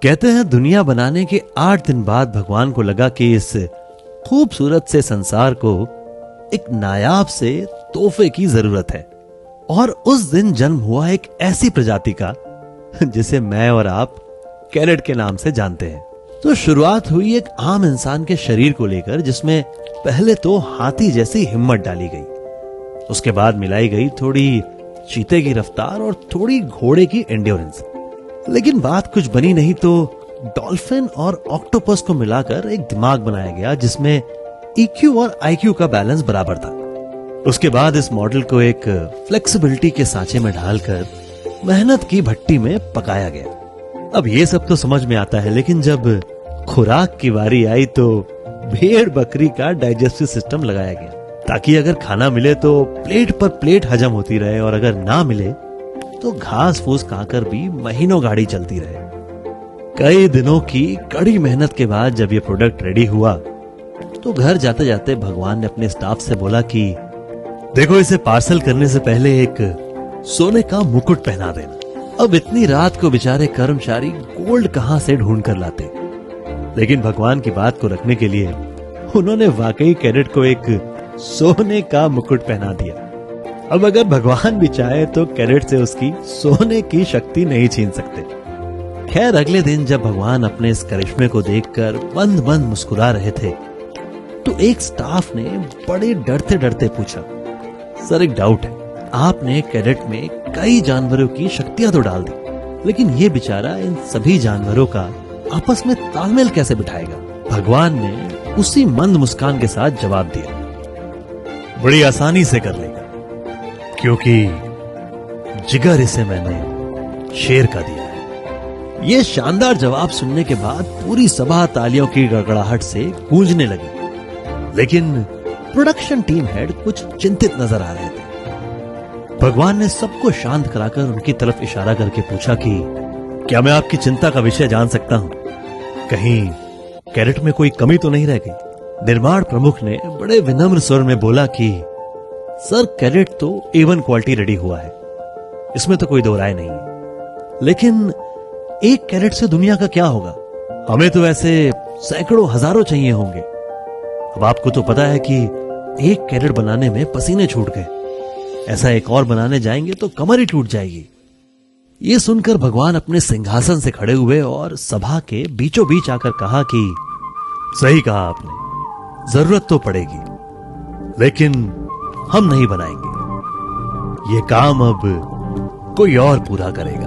कहते हैं दुनिया बनाने के 8 दिन बाद भगवान को लगा कि इस खूबसूरत से संसार को एक नायाब से तोहफे की जरूरत है। और उस दिन जन्म हुआ एक ऐसी प्रजाति का जिसे मैं और आप कैरेट के नाम से जानते हैं। तो शुरुआत हुई एक आम इंसान के शरीर को लेकर, जिसमें पहले तो हाथी जैसी हिम्मत डाली गई, उसके बाद मिलाई गई थोड़ी चीते की रफ्तार और थोड़ी घोड़े की एंड्योरेंस। लेकिन बात कुछ बनी नहीं तो डॉल्फिन और ऑक्टोपस को मिलाकर एक दिमाग बनाया गया जिसमें EQ और IQ का बैलेंस बराबर था। उसके बाद इस मॉडल को एक फ्लेक्सिबिलिटी के सांचे में ढालकर मेहनत की भट्टी में पकाया गया। अब ये सब तो समझ में आता है, लेकिन जब खुराक की बारी आई तो भेड़ बकरी का डाइजेस्टिव सिस्टम लगाया गया, ताकि अगर खाना मिले तो प्लेट पर प्लेट हजम होती रहे और अगर ना मिले तो घास फूस खाकर भी महीनों गाड़ी चलती रहे। कई दिनों की कड़ी मेहनत के बाद जब ये प्रोडक्ट रेडी हुआ तो घर जाते जाते भगवान ने अपने स्टाफ से बोला कि देखो, इसे पार्सल करने से पहले एक सोने का मुकुट पहना देना। अब इतनी रात को बेचारे कर्मचारी गोल्ड कहां से ढूंढ कर लाते, लेकिन भगवान की बात को रखने के लिए उन्होंने वाकई कैरेट को एक सोने का मुकुट पहना दिया। अब अगर भगवान भी चाहे तो कैरेट से उसकी सोने की शक्ति नहीं छीन सकते। खैर, अगले दिन जब भगवान अपने इस करिश्मे को देखकर बंद बंद मुस्कुरा रहे थे तो एक स्टाफ ने बड़े डरते डरते पूछा, सर एक डाउट है, आपने कैरेट में कई जानवरों की शक्तियां तो डाल दी, लेकिन ये बेचारा इन सभी जानवरों का आपस में तालमेल कैसे बिठाएगा? भगवान ने उसी मंद मुस्कान के साथ जवाब दिया, बड़ी आसानी से कर लेगा, क्योंकि जिगर इसे मैंने शेर का दिया है। ये शानदार जवाब सुनने के बाद पूरी सभा तालियों की गड़गड़ाहट से गूंजने लगी, लेकिन प्रोडक्शन टीम हेड कुछ चिंतित नजर आ रहे थे। भगवान ने सबको शांत कराकर उनकी तरफ इशारा करके पूछा कि क्या मैं आपकी चिंता का विषय जान सकता हूं? कहीं कैरेट में कोई कमी तो नहीं रह गई? निर्माण प्रमुख ने बड़े विनम्र स्वर में बोला कि सर, कैरेट तो A1 क्वालिटी रेडी हुआ है, इसमें तो कोई दो राय नहीं है, लेकिन एक कैरेट से दुनिया का क्या होगा? हमें तो ऐसे सैकड़ों हजारों चाहिए होंगे। अब आपको तो पता है कि एक कैरेट बनाने में पसीने छूट गए, ऐसा एक और बनाने जाएंगे तो कमर ही टूट जाएगी। ये सुनकर भगवान अपने सिंहासन से खड़े हुए और सभा के बीचों बीच आकर कहा कि सही कहा आपने, जरूरत तो पड़ेगी, लेकिन हम नहीं बनाएंगे, ये काम अब कोई और पूरा करेगा।